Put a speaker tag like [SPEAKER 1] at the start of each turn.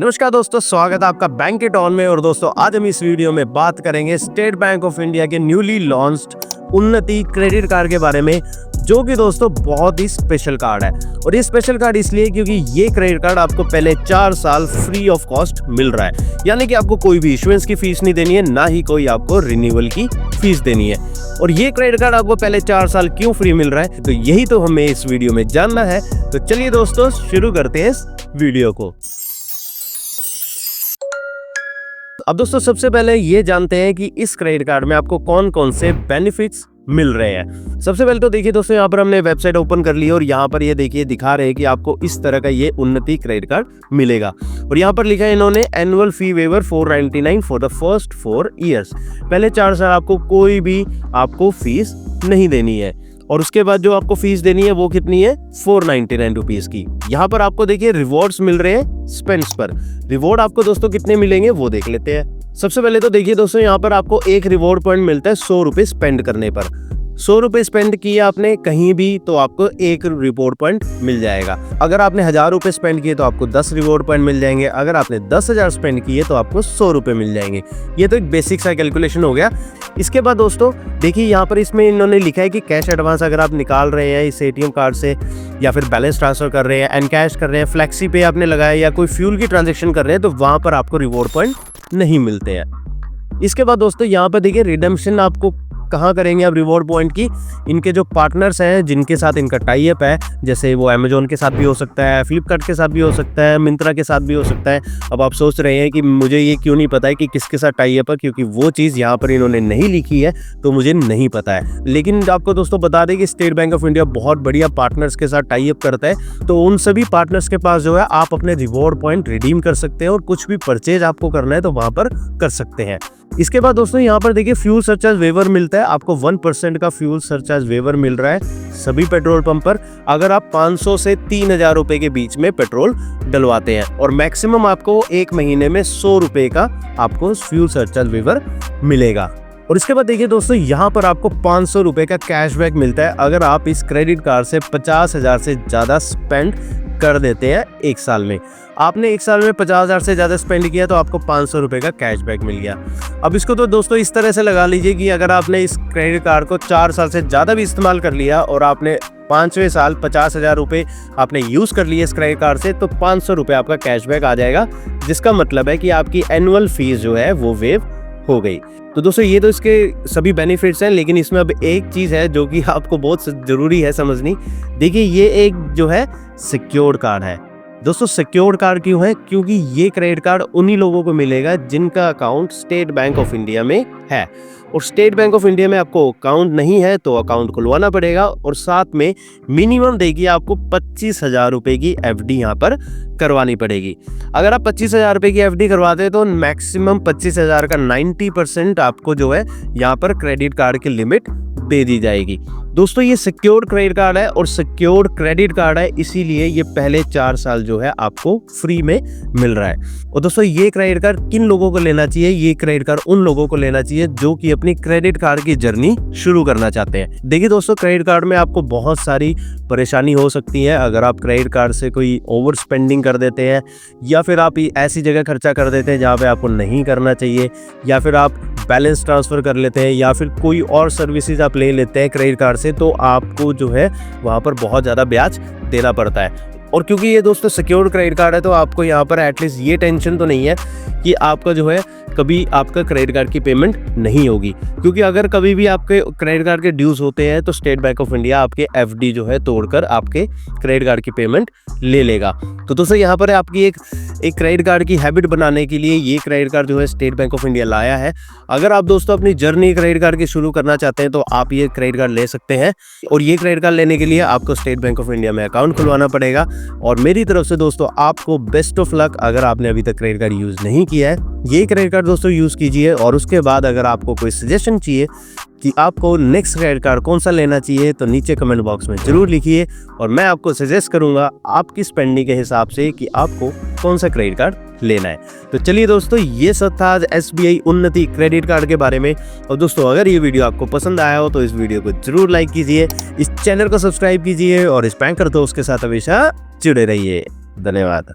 [SPEAKER 1] नमस्कार दोस्तों, स्वागत है आपका बैंक इट ऑन में। और दोस्तों आज हम इस वीडियो में बात करेंगे स्टेट बैंक ऑफ इंडिया के न्यूली लॉन्च्ड उन्नति क्रेडिट कार्ड के बारे में, जो कि दोस्तों बहुत ही स्पेशल कार्ड है। और ये स्पेशल कार्ड इसलिए क्योंकि ये क्रेडिट कार्ड आपको पहले 4 साल फ्री ऑफ कॉस्ट मिल रहा है, यानी कि आपको कोई भी इशुएंस की फीस नहीं देनी है, ना ही कोई आपको रिन्यूअल की फीस देनी है। और ये क्रेडिट कार्ड आपको पहले 4 साल क्यों फ्री मिल रहा है, तो यही तो हमें इस वीडियो में जानना है। तो चलिए दोस्तों शुरू करते हैं इस वीडियो को। अब दोस्तों सबसे पहले ये जानते हैं कि इस क्रेडिट कार्ड में आपको कौन कौन से बेनिफिट्स मिल रहे हैं। सबसे पहले तो देखिए दोस्तों, यहाँ पर हमने वेबसाइट ओपन कर ली और यहाँ पर ये देखिए दिखा रहे हैं कि आपको इस तरह का ये उन्नति क्रेडिट कार्ड मिलेगा। और यहाँ पर लिखा है इन्होंने annual fee waiver 499 for the first 4 years. पहले 4 साल आपको कोई भी आपको फीस नहीं देनी है, और उसके बाद जो आपको फीस देनी है वो कितनी है, 499 रुपीज की। यहाँ पर आपको देखिए रिवॉर्ड्स मिल रहे हैं स्पेंड्स पर। रिवॉर्ड आपको दोस्तों कितने मिलेंगे वो देख लेते हैं। सबसे पहले तो देखिए दोस्तों, यहाँ पर आपको एक रिवॉर्ड पॉइंट मिलता है 100 रुपये स्पेंड करने पर। 100 रुपये स्पेंड किए आपने कहीं भी तो आपको एक रिवॉर्ड पॉइंट मिल जाएगा। अगर आपने 1000 रुपये स्पेंड किए तो आपको 10 रिवॉर्ड पॉइंट मिल जाएंगे। अगर आपने 10,000 स्पेंड किए तो आपको 100 रुपये मिल जाएंगे। ये तो एक बेसिक सा कैलकुलेशन हो गया। इसके बाद दोस्तों देखिए, यहाँ पर इसमें इन्होंने लिखा है कि कैश एडवांस अगर आप निकाल रहे हैं इस ATM कार्ड से, या फिर बैलेंस ट्रांसफर कर रहे हैं, एंड कैश कर रहे हैं, फ्लेक्सी पे आपने लगाया, या कोई फ्यूल की ट्रांजेक्शन कर रहे हैं, तो वहाँ पर आपको रिवॉर्ड पॉइंट नहीं मिलते हैं। इसके बाद दोस्तों यहाँ पर देखिए रिडेम्पशन आपको कहाँ करेंगे आप रिवॉर्ड पॉइंट की, इनके जो पार्टनर्स हैं जिनके साथ इनका टाई अप है, जैसे वो अमेजोन के साथ भी हो सकता है, फ्लिपकार्ट के साथ भी हो सकता है, मिंत्रा के साथ भी हो सकता है। अब आप सोच रहे हैं कि मुझे ये क्यों नहीं पता है कि किसके साथ टाई अप है, क्योंकि वो चीज़ यहाँ पर इन्होंने नहीं लिखी है तो मुझे नहीं पता है। लेकिन आपको दोस्तों बता दें कि स्टेट बैंक ऑफ इंडिया बहुत बढ़िया पार्टनर्स के साथ टाई अप करता है, तो उन सभी पार्टनर्स के पास जो है आप अपने रिवॉर्ड पॉइंट रिडीम कर सकते हैं, और कुछ भी परचेज आपको करना है तो वहाँ पर कर सकते हैं। इसके बाद दोस्तों यहाँ पर देखिए फ्यूल सरचार्ज वेवर मिलता है आपको। 1% का फ्यूल सरचार्ज वेवर मिल रहा है सभी पेट्रोल पंप पर, अगर आप 500 से 3000 रुपए के बीच में पेट्रोल डलवाते हैं। और मैक्सिमम आपको एक महीने में 100 रुपए का आपको फ्यूल सरचार्ज वेवर मिलेगा। और इसके बाद देखिए दोस्तों, यहाँ पर आपको 500 रुपए का कैशबैक मिलता है अगर आप इस क्रेडिट कार्ड से 50,000 से ज़्यादा स्पेंड कर देते हैं एक साल में। आपने एक साल में 50,000 से ज़्यादा स्पेंड किया तो आपको 500 रुपये का कैशबैक मिल गया। अब इसको तो दोस्तों इस तरह से लगा लीजिए कि अगर आपने इस क्रेडिट कार्ड को 4 साल से ज़्यादा भी इस्तेमाल कर लिया और आपने 5वें साल 50,000 रुपये आपने यूज़ कर लिए इस क्रेडिट कार्ड से, तो 500 रुपये आपका कैशबैक आ जाएगा, जिसका मतलब है कि आपकी एनुअल फीस जो है वो वेव हो गई। तो दोस्तों ये तो इसके सभी बेनिफिट्स हैं, लेकिन इसमें अब एक चीज़ है जो कि आपको बहुत ज़रूरी है समझनी। देखिए ये एक जो है सिक्योर्ड कार्ड है। दोस्तों सिक्योर्ड कार्ड क्यों है, क्योंकि ये क्रेडिट कार्ड उन्हीं लोगों को मिलेगा जिनका account state bank of India में है। और स्टेट बैंक ऑफ इंडिया में आपको अकाउंट नहीं है तो अकाउंट खुलवाना पड़ेगा, और साथ में मिनिमम देखिए आपको 25,000 रुपये की FD यहाँ पर करवानी पड़ेगी। अगर आप 25,000 रुपये की FD करवाते हैं तो मैक्सिमम 25,000 का 90% आपको जो है यहाँ पर क्रेडिट कार्ड की लिमिट दे दी जाएगी। दोस्तों ये सिक्योर्ड क्रेडिट कार्ड है और सिक्योर्ड क्रेडिट कार्ड है, इसीलिए ये पहले 4 साल जो है आपको फ्री में मिल रहा है। और दोस्तों ये क्रेडिट कार्ड किन लोगों को लेना चाहिए, ये क्रेडिट कार्ड उन लोगों को लेना चाहिए जो कि अपनी क्रेडिट कार्ड की जर्नी शुरू करना चाहते हैं। देखिए दोस्तों क्रेडिट कार्ड में आपको बहुत सारी परेशानी हो सकती है अगर आप क्रेडिट कार्ड से कोई ओवर स्पेंडिंग कर देते हैं, या फिर आप ऐसी जगह खर्चा कर देते हैं जहाँ पे आपको नहीं करना चाहिए, या फिर आप बैलेंस ट्रांसफ़र कर लेते हैं, या फिर कोई और सर्विसेज आप ले लेते हैं क्रेडिट कार्ड से, तो आपको जो है वहाँ पर बहुत ज़्यादा ब्याज देना पड़ता है। और क्योंकि ये दोस्तों सिक्योर्ड क्रेडिट कार्ड है तो आपको यहाँ पर एटलीस्ट ये टेंशन तो नहीं है कि आपका जो है कभी आपका क्रेडिट कार्ड की पेमेंट नहीं होगी, क्योंकि अगर कभी भी आपके क्रेडिट कार्ड के ड्यूज होते हैं तो स्टेट बैंक ऑफ इंडिया आपके FD जो है तोड़कर आपके क्रेडिट कार्ड की पेमेंट ले लेगा। तो दोस्तों यहाँ पर आपकी एक क्रेडिट कार्ड की हैबिट बनाने के लिए ये क्रेडिट कार्ड जो है स्टेट बैंक ऑफ इंडिया लाया है। अगर आप दोस्तों अपनी जर्नी क्रेडिट कार्ड की शुरू करना चाहते हैं तो आप ये क्रेडिट कार्ड ले सकते हैं, और ये क्रेडिट कार्ड लेने के लिए आपको स्टेट बैंक ऑफ इंडिया में अकाउंट खुलवाना पड़ेगा। और मेरी तरफ से दोस्तों आपको बेस्ट ऑफ लक। अगर आपने अभी तक क्रेडिट कार्ड यूज़ नहीं किया है, ये क्रेडिट कार्ड दोस्तों यूज़ कीजिए, और उसके बाद अगर आपको कोई सजेशन चाहिए कि आपको नेक्स्ट क्रेडिट कार्ड कौन सा लेना चाहिए तो नीचे कमेंट बॉक्स में ज़रूर लिखिए, और मैं आपको सजेस्ट करूंगा आपकी स्पेंडिंग के हिसाब से कि आपको कौन सा क्रेडिट कार्ड लेना है। तो चलिए दोस्तों ये सब था SBI उन्नति क्रेडिट कार्ड के बारे में। और दोस्तों अगर ये वीडियो आपको पसंद आया हो तो इस वीडियो को जरूर लाइक कीजिए, इस चैनल को सब्सक्राइब कीजिए, और इस बैंकर दोस्त के साथ हमेशा जुड़े रहिए। धन्यवाद।